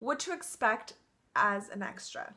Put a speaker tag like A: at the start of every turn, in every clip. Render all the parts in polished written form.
A: What to expect as an extra.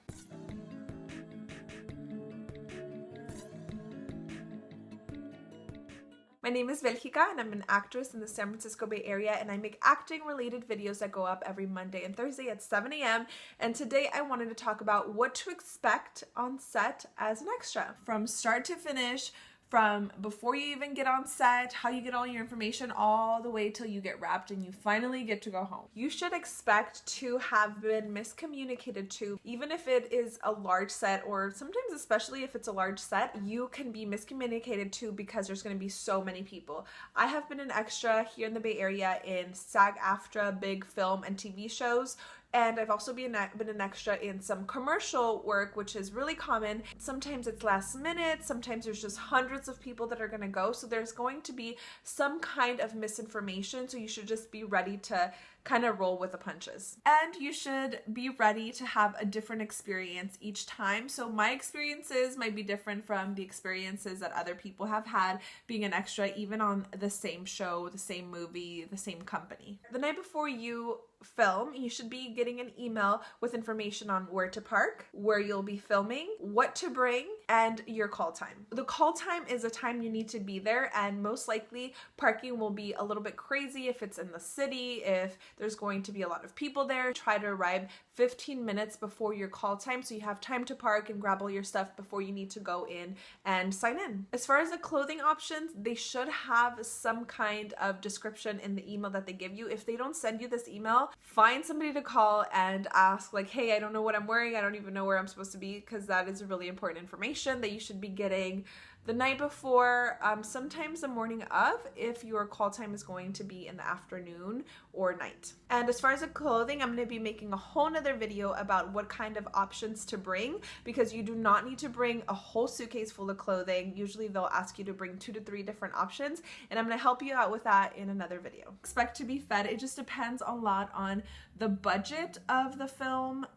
A: My name is Belgica and I'm an actress in the San Francisco Bay Area, and I make acting related videos that go up every Monday and Thursday at 7 a.m. And today I wanted to talk about what to expect on set as an extra. From start to finish, from before you even get on set, how you get all your information, all the way till you get wrapped and you finally get to go home. You should expect to have been miscommunicated to, even if it is a large set, or sometimes especially if it's a large set, you can be miscommunicated to because there's going to be so many people. I have been an extra here in the Bay Area in SAG-AFTRA, big film and TV shows. And I've also been an extra in some commercial work, which is really common. Sometimes it's last minute, sometimes there's just hundreds of people that are going to go. So there's going to be some kind of misinformation. So you should just be ready to kind of roll with the punches. And you should be ready to have a different experience each time. So my experiences might be different from the experiences that other people have had being an extra, even on the same show, the same movie, the same company. The night before you film, you should be getting an email with information on where to park, where you'll be filming, what to bring, and your call time. The call time is a time you need to be there, and most likely parking will be a little bit crazy if it's in the city, if there's going to be a lot of people there. Try to arrive 15 minutes before your call time so you have time to park and grab all your stuff before you need to go in and sign in. As far as the clothing options, they should have some kind of description in the email that they give you. If they don't send you this email, find somebody to call and ask, like, hey, I don't know what I'm wearing, I don't even know where I'm supposed to be, because that is really important information that you should be getting the night before, sometimes the morning of, if your call time is going to be in the afternoon or night. And as far as the clothing, I'm going to be making a whole nother video about what kind of options to bring, because you do not need to bring a whole suitcase full of clothing. Usually they'll ask you to bring 2 to 3 different options, and I'm going to help you out with that in another video. Expect to be fed. It just depends a lot on the budget of the film,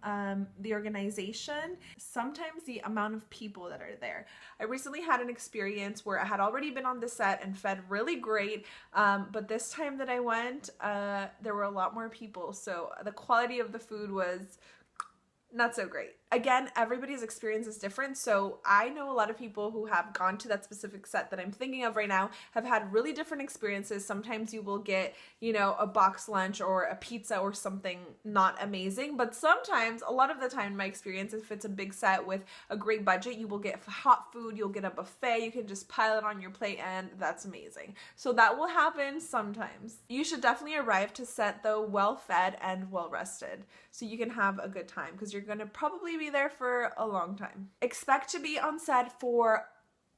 A: the organization, sometimes the amount of people that are there. I recently had an experience where I had already been on the set and fed really great, but this time that I went, there were a lot more people, so the quality of the food was not so great. Again, everybody's experience is different, so I know a lot of people who have gone to that specific set that I'm thinking of right now have had really different experiences. Sometimes you will get, you know, a box lunch or a pizza or something not amazing, but sometimes, a lot of the time in my experience, if it's a big set with a great budget, you will get hot food, you'll get a buffet, you can just pile it on your plate, and that's amazing. So that will happen sometimes. You should definitely arrive to set though well fed and well rested so you can have a good time, because you're going to probably be there for a long time. Expect to be on set for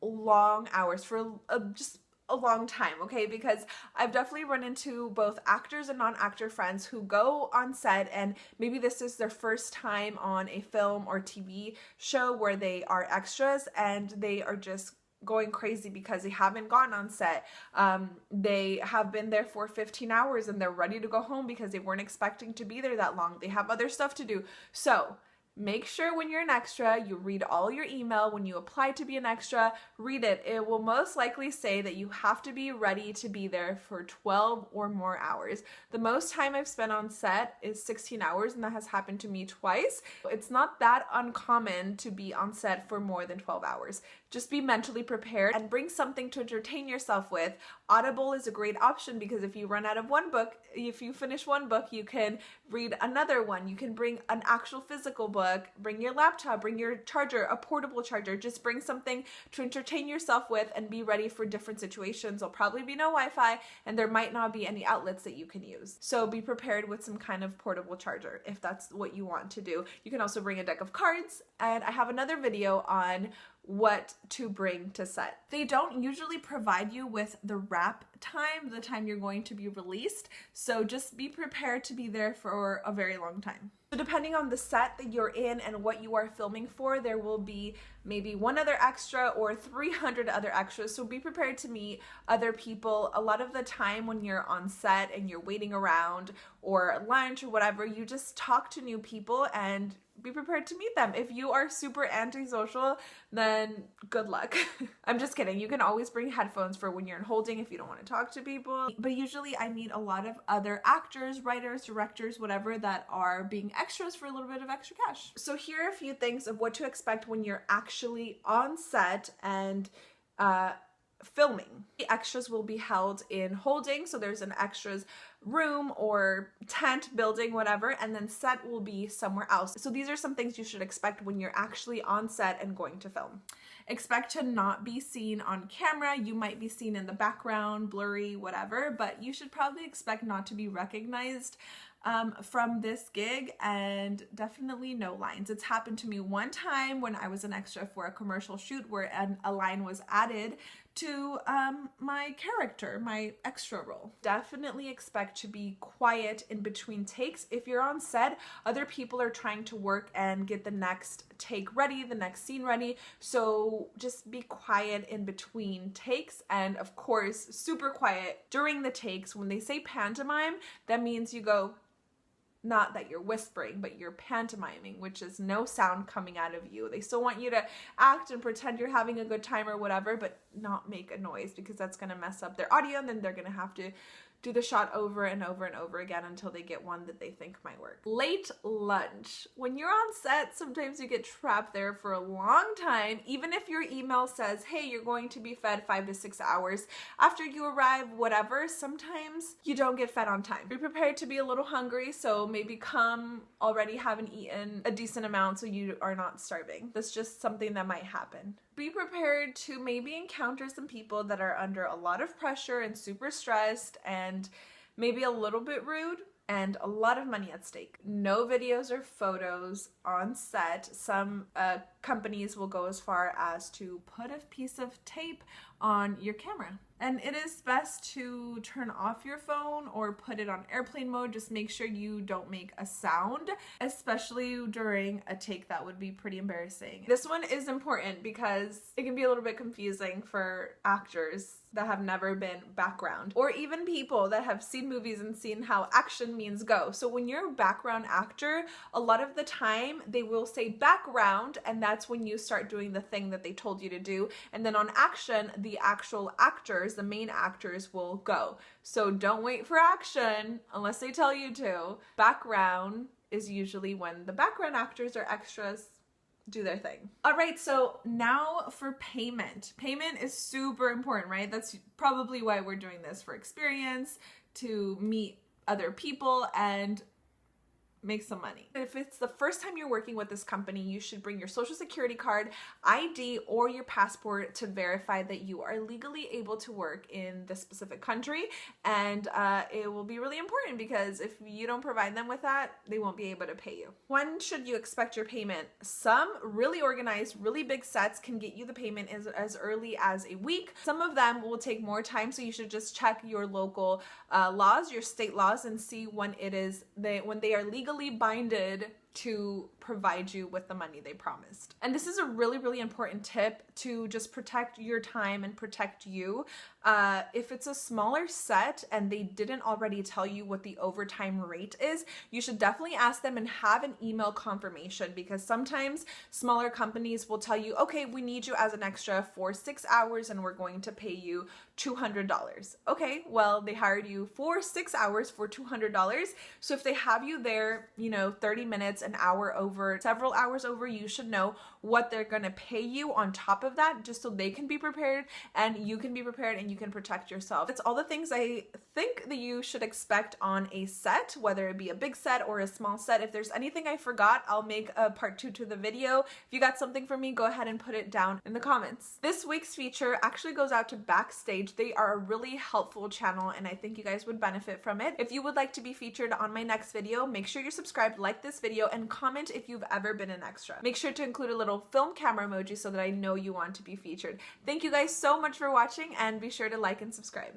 A: long hours, for just a long time, okay? Because I've definitely run into both actors and non-actor friends who go on set and maybe this is their first time on a film or TV show where they are extras, and they are just going crazy because they haven't gone on set. They have been there for 15 hours and they're ready to go home because they weren't expecting to be there that long. They have other stuff to do. So make sure when you're an extra, you read all your email. When you apply to be an extra, read it. It will most likely say that you have to be ready to be there for 12 or more hours. The most time I've spent on set is 16 hours, and that has happened to me twice. It's not that uncommon to be on set for more than 12 hours. Just be mentally prepared and bring something to entertain yourself with. Audible is a great option because if you run out of one book, if you finish one book, you can read another one. You can bring an actual physical book, bring your laptop, bring your charger, a portable charger. Just bring something to entertain yourself with and be ready for different situations. There'll probably be no Wi-Fi and there might not be any outlets that you can use. So be prepared with some kind of portable charger if that's what you want to do. You can also bring a deck of cards, and I have another video on what to bring to set. They don't usually provide you with the wrap time, the time you're going to be released, so just be prepared to be there for a very long time. So depending on the set that you're in and what you are filming for, there will be maybe one other extra or 300 other extras, so be prepared to meet other people. A lot of the time when you're on set and you're waiting around or lunch or whatever, you just talk to new people and be prepared to meet them. If you are super antisocial, then good luck. I'm just kidding. You can always bring headphones for when you're in holding if you don't want to talk to people. But usually I meet a lot of other actors, writers, directors, whatever, that are being extras for a little bit of extra cash. So here are a few things of what to expect when you're actually on set and filming. The extras will be held in holding, so there's an extras room or tent, building, whatever, and then set will be somewhere else. So these are some things you should expect when you're actually on set and going to film. Expect to not be seen on camera. You might be seen in the background, blurry, whatever, but you should probably expect not to be recognized from this gig, and definitely no lines. It's happened to me one time when I was an extra for a commercial shoot where a line was added to my character, my extra role. Definitely expect to be quiet in between takes. If you're on set, other people are trying to work and get the next take ready, the next scene ready, so just be quiet in between takes, and of course super quiet during the takes. When they say pantomime, that means you go, not that you're whispering, but you're pantomiming, which is no sound coming out of you. They still want you to act and pretend you're having a good time or whatever, but not make a noise, because that's going to mess up their audio, and then they're going to have to do the shot over and over and over again until they get one that they think might work. Late lunch. When you're on set, sometimes you get trapped there for a long time. Even if your email says, hey, you're going to be fed 5 to 6 hours after you arrive, whatever, sometimes you don't get fed on time. Be prepared to be a little hungry, so maybe come already having eaten a decent amount so you are not starving. That's just something that might happen. Be prepared to maybe encounter some people that are under a lot of pressure and super stressed and maybe a little bit rude and a lot of money at stake. No videos or photos on set. Some companies will go as far as to put a piece of tape on your camera. And it is best to turn off your phone or put it on airplane mode. Just make sure you don't make a sound, especially during a take. That would be pretty embarrassing. This one is important because it can be a little bit confusing for actors that have never been background, or even people that have seen movies and seen how action means go. So when you're a background actor, a lot of the time they will say background, and that's when you start doing the thing that they told you to do. And then on action, the actual actors, the main actors, will go. So don't wait for action unless they tell you to. Background is usually when the background actors or extras do their thing. All right, so now for payment. Payment is super important, right? That's probably why we're doing this, for experience, to meet other people and make some money. If it's the first time you're working with this company, you should bring your social security card, ID, or your passport to verify that you are legally able to work in this specific country. And it will be really important, because if you don't provide them with that, they won't be able to pay you. When should you expect your payment? Some really organized, really big sets can get you the payment as early as a week. Some of them will take more time, so you should just check your local laws, your state laws, and see when it is when they are legally binded to provide you with the money they promised. And this is a really, really important tip to just protect your time and protect you. If it's a smaller set and they didn't already tell you what the overtime rate is, you should definitely ask them and have an email confirmation, because sometimes smaller companies will tell you, okay, we need you as an extra for 6 hours and we're going to pay you $200. Okay, well, they hired you for 6 hours for $200. So if they have you there, 30 minutes, an hour over, several hours over, you should know what they're going to pay you on top of that, just so they can be prepared and you can be prepared and you can protect yourself. That's all the things I think that you should expect on a set, whether it be a big set or a small set. If there's anything I forgot, I'll make a part 2 to the video. If you got something for me, go ahead and put it down in the comments. This week's feature actually goes out to Backstage. They are a really helpful channel and I think you guys would benefit from it. If you would like to be featured on my next video, make sure you're subscribed, like this video, and comment if you've ever been an extra. Make sure to include a little film camera emoji so that I know you want to be featured. Thank you guys so much for watching, and be sure to like and subscribe.